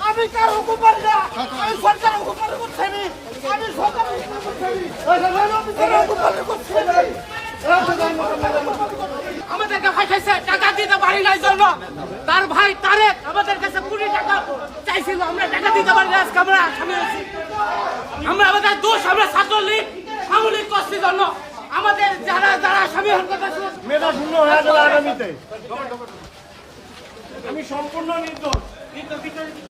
আমি কারো হুকুম পারি না, আমি সরকারের হুকুম পালন করছি, আমি সরকারের হুকুম পালন করছি। আমাদেরকে ভাই খাইছে, টাকা দিতে পারি নাই জন্য তার ভাই তারেক আমাদের কাছে 20 টাকা চাইছিল, আমরা টাকা দিতে পারি না, আজকে আমরা আসামি হয়েছি। আমরা আমাদের দোষ, আমরা ছাত্রলীগ আমলিক করছি জন্য আমাদের যারা যারা আসামি হওয়ার কথা ছিল মেধা শূন্য হয়ে গেল আগামীতে। আমি সম্পূর্ণ নির্দোষ।